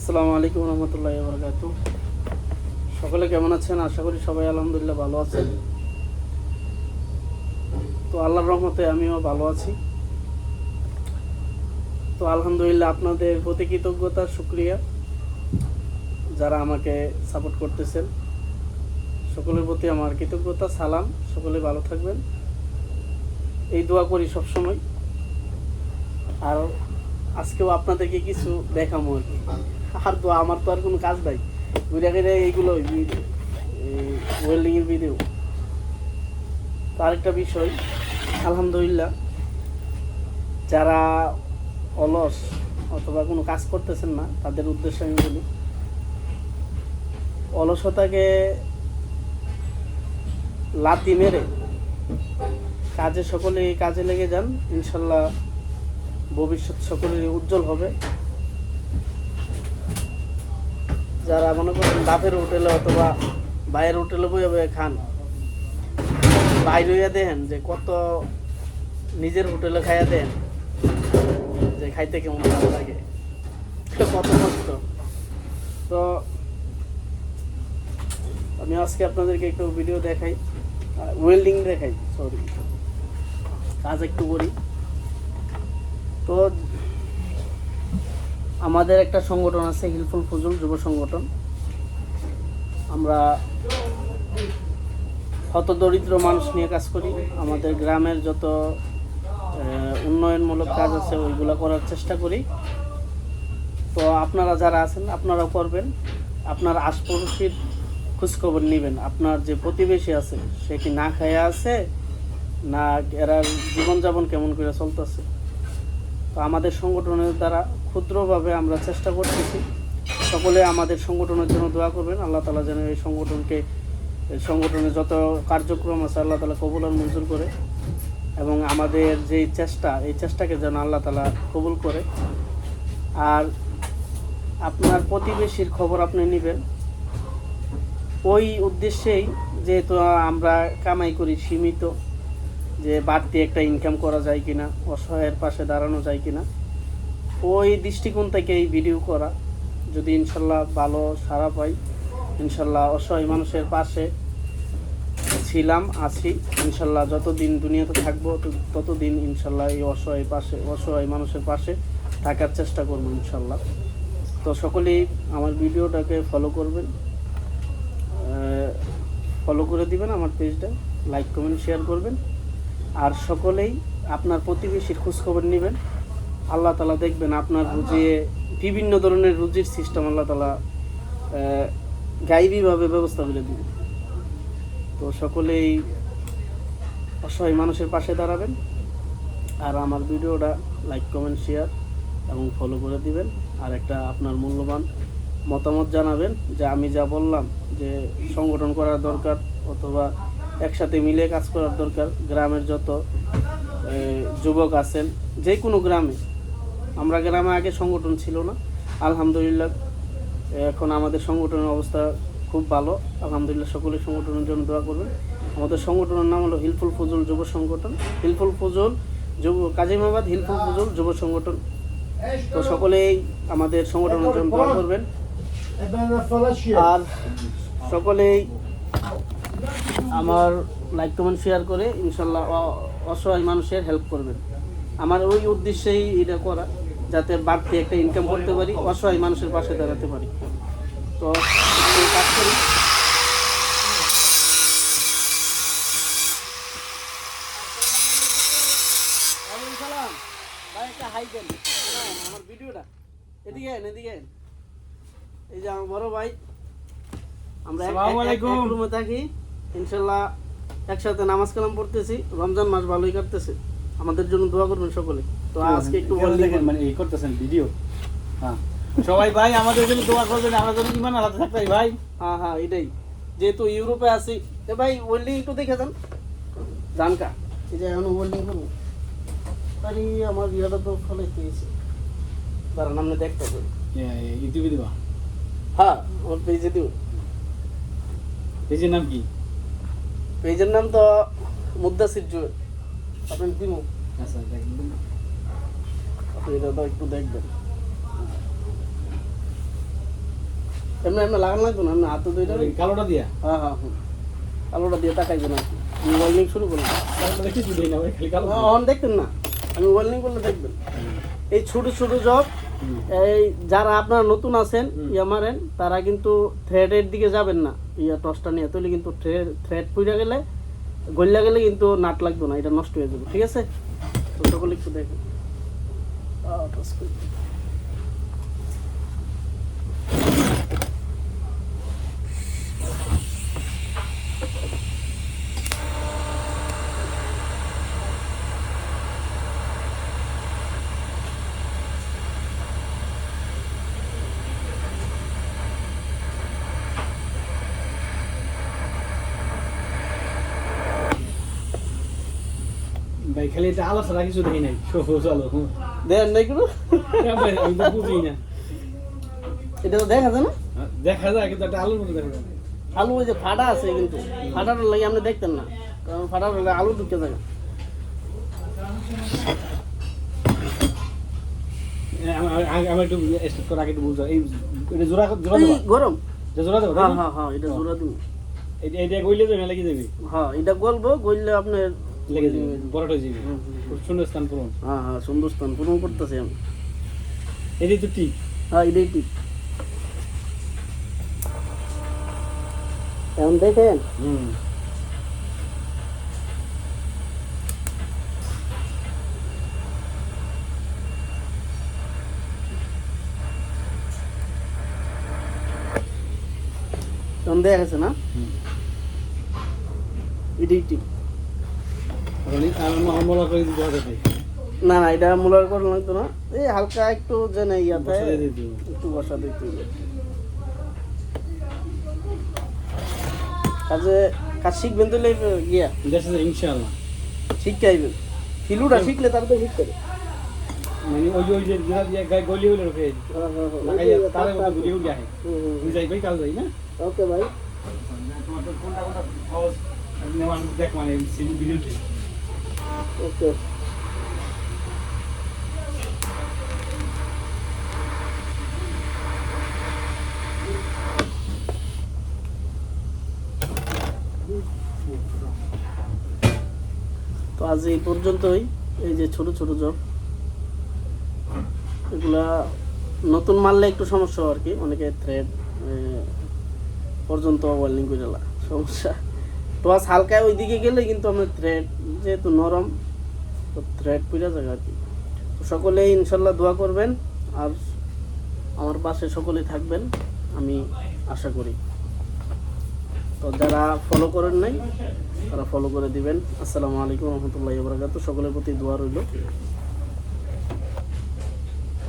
আসসালামু আলাইকুম রহমতুল্লাহি ওয়া বারাকাতুহু। সকলে কেমন আছেন? আশা করি সবাই আলহামদুলিল্লাহ ভালো আছেন। তো আল্লাহর রহমতে আমিও ভালো আছি। তো আলহামদুলিল্লাহ আপনাদের প্রতি কৃতজ্ঞতা, শুকরিয়া যারা আমাকে সাপোর্ট করতেছেন। সকলের প্রতি আমার কৃতজ্ঞতা, সালাম। সকলে ভালো থাকবেন, এই দোয়া করি সবসময়। আর আজকেও আপনাদেরকে কিছু দেখাবো আর কি। আর তো আমার তো আর কোনো কাজ নাই, ঘুরে ঘুরে এইগুলো ওয়েল্ডিংয়ের ভিডিও। তো আরেকটা বিষয়, আলহামদুলিল্লাহ যারা অলস অথবা কোনো কাজ করতেছেন না তাদের উদ্দেশ্যে আমি বলি, অলসতাকে লাথি মেরে সকলে কাজে লেগে যান। ইনশাল্লাহ ভবিষ্যৎ সকলেরই উজ্জ্বল হবে। যারা মনে করেন বাপের হোটেলে অথবা ভাইয়ের হোটেলে বইয়ে বইয়ে খান, বাইরে হইয়া দেখেন যে কত নিজের হোটেলে খাইয়া দেন যে খাইতে কেমন ভালো লাগে, কত কষ্ট। তো আমি আজকে আপনাদেরকে একটু ভিডিও দেখাই, ওয়েল্ডিং দেখাই, সরি কাজ একটু করি। তো আমাদের একটা সংগঠন আছে, হিলফুল ফুজুল যুব সংগঠন। আমরা হতদরিদ্র মানুষ নিয়ে কাজ করি। আমাদের গ্রামের যত উন্নয়নমূলক কাজ আছে ওইগুলো করার চেষ্টা করি। তো আপনারা যারা আছেন আপনারাও করবেন। আপনার আশপাশের খোঁজখবর নেবেন, আপনার যে প্রতিবেশী আছে সে কি না খাইয়া আছে, না এরা জীবনযাপন কেমন করে চলতেছে। তো আমাদের সংগঠনের দ্বারা ক্ষুদ্রভাবে আমরা চেষ্টা করতেছি। সকলে আমাদের সংগঠনের জন্য দোয়া করবেন। আল্লাহ তাআলা যেন এই সংগঠনের যত কার্যক্রম আছে আল্লাহ তাআলা কবুল আর মঞ্জুর করে, এবং আমাদের যে চেষ্টা এই চেষ্টাকে যেন আল্লাহ তাআলা কবুল করে। আর আপনার প্রতিবেশীর খবর আপনি নেবেন ওই উদ্দেশ্যেই, যেহেতু আমরা কামাই করি সীমিত, যে বাড়তি একটা ইনকাম করা যায় কিনা, অসহায়ের পাশে দাঁড়ানো যায় কিনা, ওই দৃষ্টিকোণ থেকে এই ভিডিও করা। যদি ইনশাল্লাহ ভালো সাড়া পাই, ইনশাল্লাহ অসহায় মানুষের পাশে ছিলাম, আছি। ইনশাল্লাহ যতদিন দুনিয়াতে থাকবো ততদিন ইনশাল্লাহ এই অসহায় মানুষের পাশে থাকার চেষ্টা করবো ইনশাল্লাহ। তো সকলেই আমার ভিডিওটাকে ফলো করবেন, ফলো করে দিবেন আমার পেজটা, লাইক কমেন্ট শেয়ার করবেন। আর সকলেই আপনার প্রতিবেশীর খোঁজখবর নেবেন। আল্লাহ তাআলা দেখবেন আপনার রুজিয়ে বিভিন্ন ধরনের রুজির সিস্টেম আল্লাহ তাআলা গাইবীভাবে ব্যবস্থা করে দিবেন। তো সকলেই অসহায় মানুষের পাশে দাঁড়াবেন। আর আমার ভিডিওটা লাইক কমেন্ট শেয়ার এবং ফলো করে দিবেন। আর একটা আপনার মূল্যবান মতামত জানাবেন, যে আমি যা বললাম যে সংগঠন করার দরকার অথবা একসাথে মিলে কাজ করার দরকার। গ্রামের যত যুবক আছেন, যে কোনো গ্রামে, আমরা গ্রামে আগে সংগঠন ছিল না, আলহামদুলিল্লাহ এখন আমাদের সংগঠনের অবস্থা খুব ভালো। আলহামদুলিল্লাহ সকলের সংগঠনের জন্য দোয়া করবেন। আমাদের সংগঠনের নাম হলো হিলফুল ফুজুল যুব সংগঠন, হিলফুল ফুজুল কাজিমাবাদ হিলফুল ফুজুল যুব সংগঠন। তো সকলেই আমাদের সংগঠনের জন্য দোয়া করবেন। আর সকলেই আমার লাইক কমেন্ট শেয়ার করে ইনশাল্লাহ অসহায় মানুষের হেল্প করবেন। আমার ওই উদ্দেশ্যেই এটা করা, যাতে বাড়তি একটা ইনকাম করতে পারি, অসহায় মানুষের পাশে দাঁড়াতে পারি। তো কাজ করি। আমার ভিডিওটা এদিকে এই যে আমার বড় ভাই, আমরা এক রুমে থাকি, ইনশাল্লাহ একসাথে নামাজ কালাম পড়তেছি। রমজান মাস ভালোই কাটতেছে, আমাদের জন্য দোয়া করবেন সকলে। তো আজকে একটু দেখেন মানে এই করতেছেন ভিডিও, হ্যাঁ সবাই ভাই আমাদের জন্য দোয়া করবেন, আমরা যেন ঈমান হাতে থাকতে ভাই। হ্যাঁ এটাই, যেহেতু ইউরোপে আছি। এ ভাই ওয়েল্ডিং একটু দেখে যান, জানকা এই যে এখন ওয়েল্ডিং করবো। আরে আমার বিয়েটা তো ফলে পেয়েছে, দাঁড়ান আপনি দেখতে পাবেন। ইউটিউবে দিবা? হ্যাঁ আমার পেজে দিব। পেজের নাম কি? পেজের নাম তো মুদ্দাসির জুয়েল। আপনি দিব? আচ্ছা দেখবেন, আপনি এটা একটু দেখবেন। এমনি এমনি লাগানো লাগতো না, এমনি হাতে দুইটা। ওই কালোটা দিয়া হ্যাঁ হ্যাঁ হ্যাঁ, আলোটা দিয়ে তাকাইবেন আর কি। আমি ওয়েল্ডিং শুরু করলাম। কালোটা দেখি শুধু না, ওই খালি কালো। অন দেখতেন না, আমি ওয়েল্ডিং করলে দেখবেন। এই ছোট ছোট জব, এই যারা আপনারা নতুন আছেন ইয়া মারেন, তারা কিন্তু থ্রেডের দিকে যাবেন না। ইয়া টসটা নিয়ে তাহলে কিন্তু থ্রেড পুড়ে গেলে, গলিয়া গেলে কিন্তু নাট লাগবে না, এটা নষ্ট হয়ে যাবে। ঠিক আছে, তো সকলে একটু দেখেন। টস করি। ভাই খালি এটা আলো ছাড়া কিছু দেখি নাই, সবুজ আলো। দেখেন নাই কোনো, ভাই আমি তো বুঝি না। এটা তো দেখা যায় না। দেখা যায় কিন্তু একটা আলোর মতো দেখা যায়। আলু ওই যে ফাটা আছে, কিন্তু ফাটার লাগে আপনি দেখতেন না, কারণ ফাটার হলে আলু ঢুকে যায়। আমার একটু স্টার্ট করার আগে একটু বুঝো, এই এটা জোড়া জোড়া এই দেবা? গরম। এটা জোড়া দেবা? হ্যাঁ হ্যাঁ হ্যাঁ, এটা জোড়া দিন। এটা গইলে যাবে না, লেগে যাবে? হ্যাঁ, এটা গলবো, গললে আপনার লেগে যাবে, বড়টা হয়ে যাবে। খুব সুন্দর স্থান পূরণ। হ্যাঁ হ্যাঁ, সুন্দর স্থান পূরণ করতেছি আমি। এটাই তো ঠিক। হ্যাঁ, এটাই ঠিক। এখন দেখেন, এখন দেখা গেছে না, এটাই ঠিক। আমার মনে করে দিতে হবে। না না, এটা মূলার করা লাগতো না, এই হালকা একটু যেন ইয়াতে বসা দিয়ে দিও। একটু বসা দিতে হবে। কাজ শিখবেন তো গিয়া দেশে ইনশাআল্লাহ শিখতে আইবেন। ফিলুটা শিখলে তারপরে শিখতে হবে। মানে ওই যে জোড়া দিয়ে গায়ে গলি হলে রোকে লাগাইয়া তারে মতো গুলি উঠে আহে। বুঝাই ভাই কাল যাই না? ওকে ভাই, তোমার তো কোনটা সহজ নেওয়ার দেখ মানে সিডি ভিডিওতে। ওকে। তো আজ এই পর্যন্তই। এই যে ছোট ছোট জব, এগুলা নতুন মারলে একটু সমস্যা হয় আর কি, অনেকে থ্রেড পর্যন্ত ওয়েল্ডিং করে সমস্যা। তো আজ হালকায় ওই দিকে গেলে কিন্তু আমরা থ্রেড যেহেতু নরম, তো থ্রেড পুরা যায় আর কি। তো সকলেই ইনশাল্লাহ দোয়া করবেন, আর আমার পাশে সকলেই থাকবেন আমি আশা করি। তো যারা ফলো করেন নাই তারা ফলো করে দিবেন। আসসালামু আলাইকুম রহমতুল্লাহি ওয়া বারাকাতুহু। সকলের প্রতি দোয়া রইল।